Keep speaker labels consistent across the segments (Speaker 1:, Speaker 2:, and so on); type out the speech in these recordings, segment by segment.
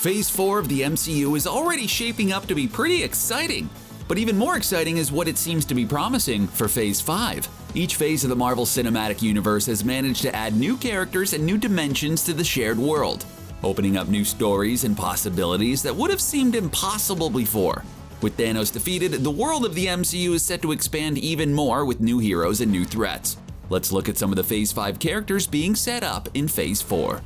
Speaker 1: Phase 4 of the MCU is already shaping up to be pretty exciting. But even more exciting is what it seems to be promising for Phase 5. Each phase of the Marvel Cinematic Universe has managed to add new characters and new dimensions to the shared world, opening up new stories and possibilities that would have seemed impossible before. With Thanos defeated, the world of the MCU is set to expand even more with new heroes and new threats. Let's look at some of the Phase 5 characters being set up in Phase 4.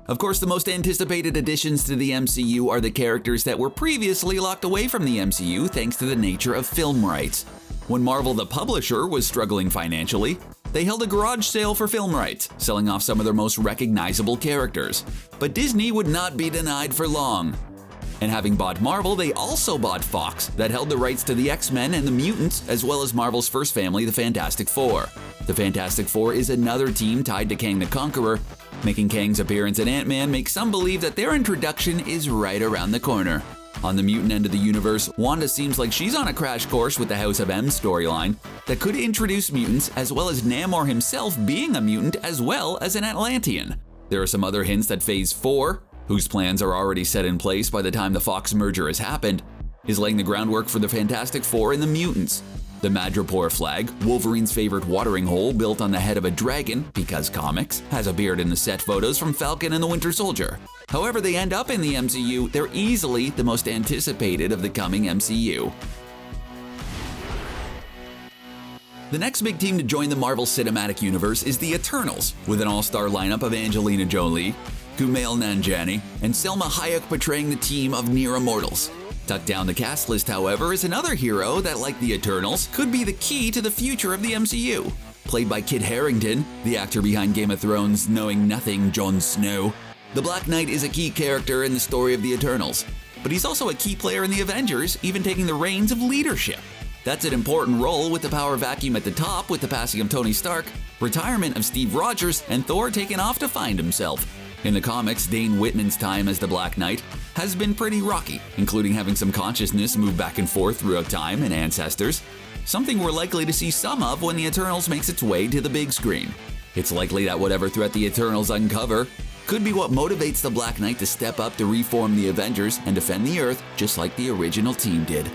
Speaker 1: Of course, the most anticipated additions to the MCU are the characters that were previously locked away from the MCU thanks to the nature of film rights. When Marvel the publisher was struggling financially, they held a garage sale for film rights, selling off some of their most recognizable characters. But Disney would not be denied for long. And having bought Marvel, they also bought Fox, that held the rights to the X-Men and the Mutants, as well as Marvel's first family, the Fantastic Four. The Fantastic Four is another team tied to Kang the Conqueror, making Kang's appearance in Ant-Man make some believe that their introduction is right around the corner. On the mutant end of the universe, Wanda seems like she's on a crash course with the House of M storyline that could introduce mutants, as well as Namor himself being a mutant as well as an Atlantean. There are some other hints that Phase 4, whose plans are already set in place by the time the Fox merger has happened, is laying the groundwork for the Fantastic Four and the mutants. The Madripoor flag, Wolverine's favorite watering hole built on the head of a dragon, because comics, has appeared in the set photos from Falcon and the Winter Soldier. However they end up in the MCU, they're easily the most anticipated of the coming MCU. The next big team to join the Marvel Cinematic Universe is the Eternals, with an all-star lineup of Angelina Jolie, Kumail Nanjiani, and Selma Hayek portraying the team of near immortals. Tucked down the cast list, however, is another hero that, like the Eternals, could be the key to the future of the MCU. Played by Kit Harrington, the actor behind Game of Thrones' Knowing Nothing Jon Snow, the Black Knight is a key character in the story of the Eternals. But he's also a key player in the Avengers, even taking the reins of leadership. That's an important role with the power vacuum at the top with the passing of Tony Stark, retirement of Steve Rogers, and Thor taking off to find himself. In the comics, Dane Whitman's time as the Black Knight has been pretty rocky, including having some consciousness move back and forth throughout time and ancestors, something we're likely to see some of when the Eternals makes its way to the big screen. It's likely that whatever threat the Eternals uncover could be what motivates the Black Knight to step up to reform the Avengers and defend the Earth just like the original team did.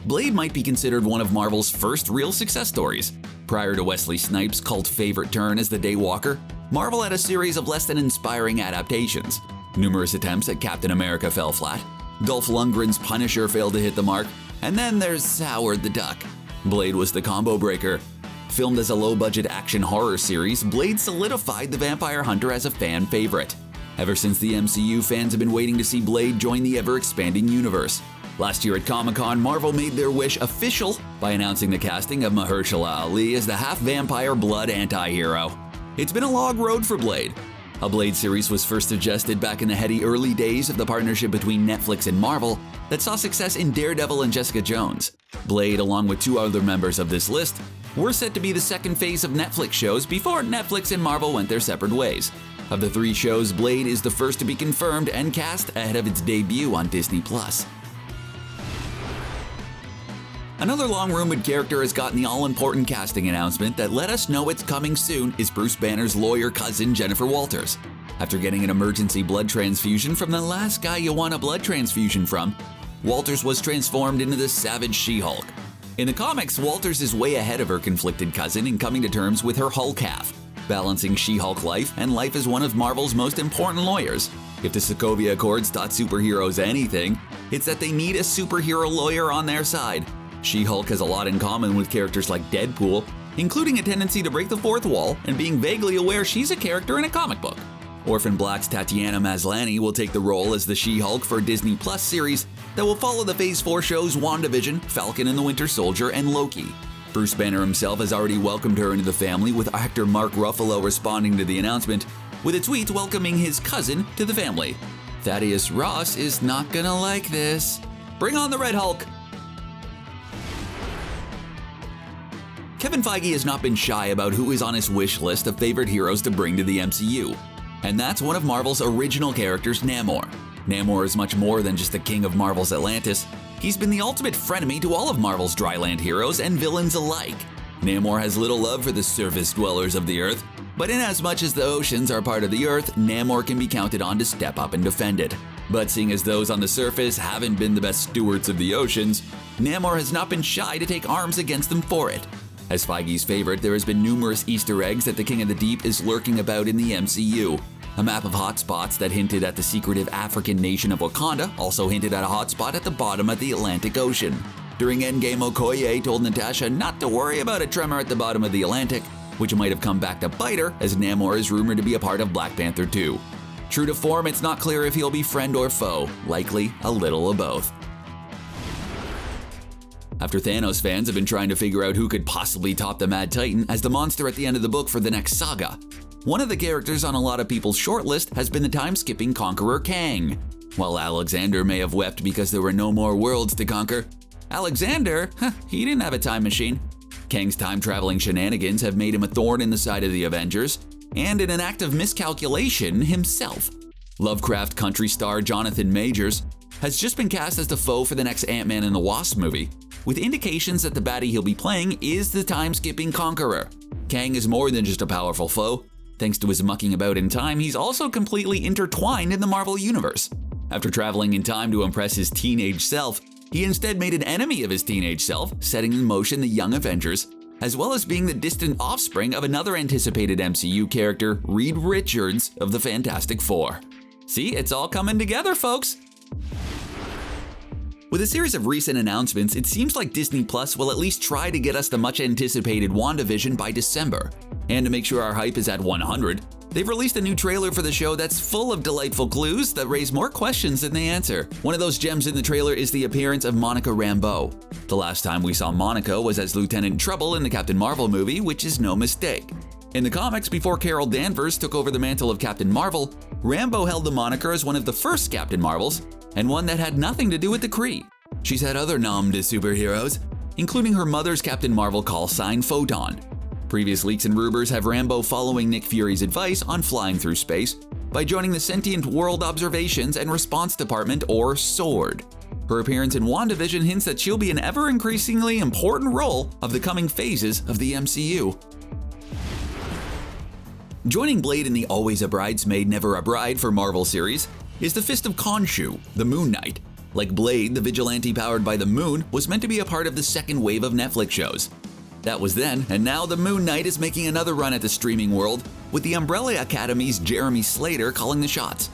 Speaker 1: Blade might be considered one of Marvel's first real success stories. Prior to Wesley Snipes' cult favorite turn as the Daywalker, Marvel had a series of less than inspiring adaptations. Numerous attempts at Captain America fell flat, Dolph Lundgren's Punisher failed to hit the mark, and then there's Howard the Duck. Blade was the combo breaker. Filmed as a low-budget action horror series, Blade solidified the vampire hunter as a fan favorite. Ever since the MCU, fans have been waiting to see Blade join the ever-expanding universe. Last year at Comic-Con, Marvel made their wish official by announcing the casting of Mahershala Ali as the half-vampire blood anti-hero. It's been a long road for Blade. A Blade series was first suggested back in the heady early days of the partnership between Netflix and Marvel that saw success in Daredevil and Jessica Jones. Blade, along with two other members of this list, were set to be the second phase of Netflix shows before Netflix and Marvel went their separate ways. Of the three shows, Blade is the first to be confirmed and cast ahead of its debut on Disney+. Another long-rumored character has gotten the all-important casting announcement that let us know it's coming soon is Bruce Banner's lawyer cousin Jennifer Walters. After getting an emergency blood transfusion from the last guy you want a blood transfusion from, Walters was transformed into the savage She-Hulk. In the comics, Walters is way ahead of her conflicted cousin in coming to terms with her Hulk half, balancing She-Hulk life and life as one of Marvel's most important lawyers. If the Sokovia Accords taught superheroes anything, it's that they need a superhero lawyer on their side. She-Hulk has a lot in common with characters like Deadpool, including a tendency to break the fourth wall and being vaguely aware she's a character in a comic book. Orphan Black's Tatiana Maslany will take the role as the She-Hulk for a Disney Plus series that will follow the Phase 4 shows WandaVision, Falcon and the Winter Soldier, and Loki. Bruce Banner himself has already welcomed her into the family, with actor Mark Ruffalo responding to the announcement with a tweet welcoming his cousin to the family. Thaddeus Ross is not gonna like this. Bring on the Red Hulk! Kevin Feige has not been shy about who is on his wish list of favorite heroes to bring to the MCU. And that's one of Marvel's original characters, Namor. Namor is much more than just the king of Marvel's Atlantis. He's been the ultimate frenemy to all of Marvel's dryland heroes and villains alike. Namor has little love for the surface dwellers of the Earth, But inasmuch as the oceans are part of the Earth, Namor can be counted on to step up and defend it. But seeing as those on the surface haven't been the best stewards of the oceans, Namor has not been shy to take arms against them for it. As Feige's favorite, there has been numerous Easter eggs that the King of the Deep is lurking about in the MCU. A map of hotspots that hinted at the secretive African nation of Wakanda also hinted at a hotspot at the bottom of the Atlantic Ocean. During Endgame, Okoye told Natasha not to worry about a tremor at the bottom of the Atlantic, which might have come back to bite her, as Namor is rumored to be a part of Black Panther 2. True to form, it's not clear if he'll be friend or foe, likely a little of both. After Thanos, fans have been trying to figure out who could possibly top the Mad Titan as the monster at the end of the book for the next saga. One of the characters on a lot of people's shortlist has been the time-skipping Conqueror Kang. While Alexander may have wept because there were no more worlds to conquer, Alexander, he didn't have a time machine. Kang's time-traveling shenanigans have made him a thorn in the side of the Avengers, and in an act of miscalculation himself. Lovecraft country star Jonathan Majors has just been cast as the foe for the next Ant-Man and the Wasp movie, with indications that the baddie he'll be playing is the time-skipping Conqueror. Kang is more than just a powerful foe. Thanks to his mucking about in time, he's also completely intertwined in the Marvel Universe. After traveling in time to impress his teenage self, he instead made an enemy of his teenage self, setting in motion the Young Avengers, as well as being the distant offspring of another anticipated MCU character, Reed Richards of the Fantastic Four. See, it's all coming together, folks! With a series of recent announcements, it seems like Disney Plus will at least try to get us the much-anticipated WandaVision by December. And to make sure our hype is at 100, they've released a new trailer for the show that's full of delightful clues that raise more questions than they answer. One of those gems in the trailer is the appearance of Monica Rambeau. The last time we saw Monica was as Lieutenant Trouble in the Captain Marvel movie, which is no mistake. In the comics, before Carol Danvers took over the mantle of Captain Marvel, Rambeau held the moniker as one of the first Captain Marvels, and one that had nothing to do with the Kree. She's had other nom de superheroes, including her mother's Captain Marvel call sign Photon. Previous leaks and rumors have Rambeau following Nick Fury's advice on flying through space by joining the Sentient World Observations and Response Department, or SWORD. Her appearance in WandaVision hints that she'll be an ever-increasingly important role of the coming phases of the MCU. Joining Blade in the Always a Bridesmaid, Never a Bride for Marvel series is the Fist of Khonshu, the Moon Knight. Like Blade, the vigilante powered by the moon was meant to be a part of the second wave of Netflix shows. That was then, and now the Moon Knight is making another run at the streaming world, with the Umbrella Academy's Jeremy Slater calling the shots.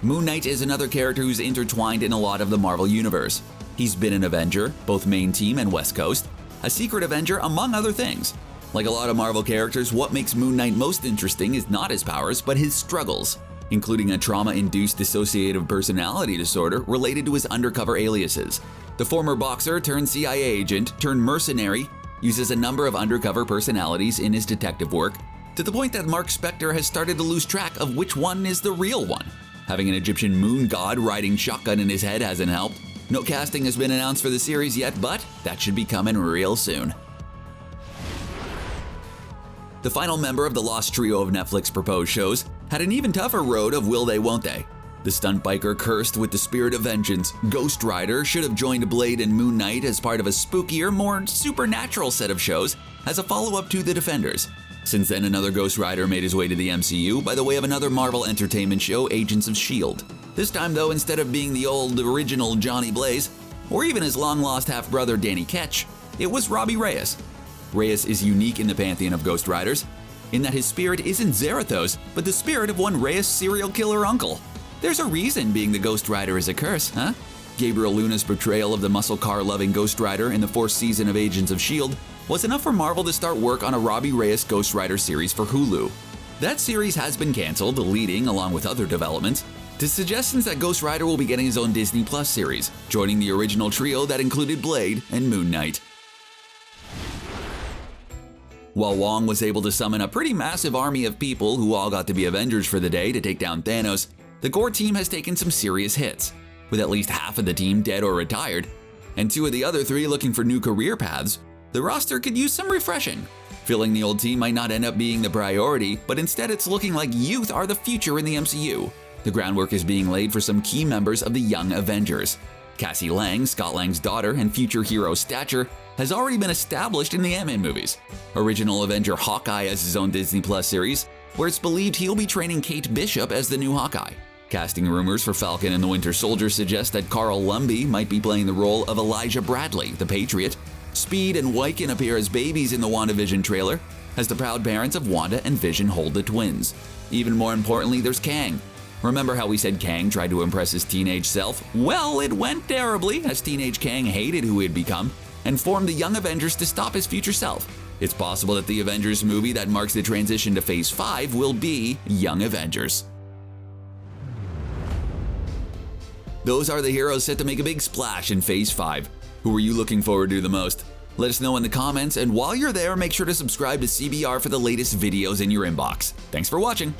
Speaker 1: Moon Knight is another character who's intertwined in a lot of the Marvel Universe. He's been an Avenger, both main team and West Coast, a secret Avenger, among other things. Like a lot of Marvel characters, what makes Moon Knight most interesting is not his powers, but his struggles, including a trauma-induced dissociative personality disorder related to his undercover aliases. The former boxer turned CIA agent turned mercenary uses a number of undercover personalities in his detective work, to the point that Mark Spector has started to lose track of which one is the real one. Having an Egyptian moon god riding shotgun in his head hasn't helped. No casting has been announced for the series yet, but that should be coming real soon. The final member of the lost trio of Netflix proposed shows had an even tougher road of will they won't they. The stunt biker cursed with the spirit of vengeance, Ghost Rider, should have joined Blade and Moon Knight as part of a spookier, more supernatural set of shows as a follow-up to The Defenders. Since then, another Ghost Rider made his way to the MCU by the way of another Marvel Entertainment show, Agents of S.H.I.E.L.D. This time though, instead of being the old original Johnny Blaze, or even his long-lost half-brother Danny Ketch, it was Robbie Reyes. Reyes is unique in the pantheon of Ghost Riders, in that his spirit isn't Zarathos, but the spirit of one Reyes serial killer uncle. There's a reason being the Ghost Rider is a curse, huh? Gabriel Luna's portrayal of the muscle car-loving Ghost Rider in the fourth season of Agents of S.H.I.E.L.D. was enough for Marvel to start work on a Robbie Reyes Ghost Rider series for Hulu. That series has been canceled, leading, along with other developments, to suggestions that Ghost Rider will be getting his own Disney Plus series, joining the original trio that included Blade and Moon Knight. While Wong was able to summon a pretty massive army of people who all got to be Avengers for the day to take down Thanos, the core team has taken some serious hits, with at least half of the team dead or retired, and two of the other three looking for new career paths. The roster could use some refreshing. Filling the old team might not end up being the priority, but instead it's looking like youth are the future in the MCU. The groundwork is being laid for some key members of the Young Avengers. Cassie Lang, Scott Lang's daughter and future hero stature, has already been established in the Ant-Man movies. Original Avenger Hawkeye has his own Disney Plus series, where it's believed he'll be training Kate Bishop as the new Hawkeye. Casting rumors for Falcon and the Winter Soldier suggest that Carl Lumbly might be playing the role of Elijah Bradley, the Patriot. Speed and Wiccan appear as babies in the WandaVision trailer, as the proud parents of Wanda and Vision hold the twins. Even more importantly, there's Kang. Remember how we said Kang tried to impress his teenage self? Well, it went terribly, as teenage Kang hated who he had become and formed the Young Avengers to stop his future self. It's possible that the Avengers movie that marks the transition to Phase 5 will be Young Avengers. Those are the heroes set to make a big splash in Phase 5. Who are you looking forward to the most? Let us know in the comments, and while you're there, make sure to subscribe to CBR for the latest videos in your inbox. Thanks for watching!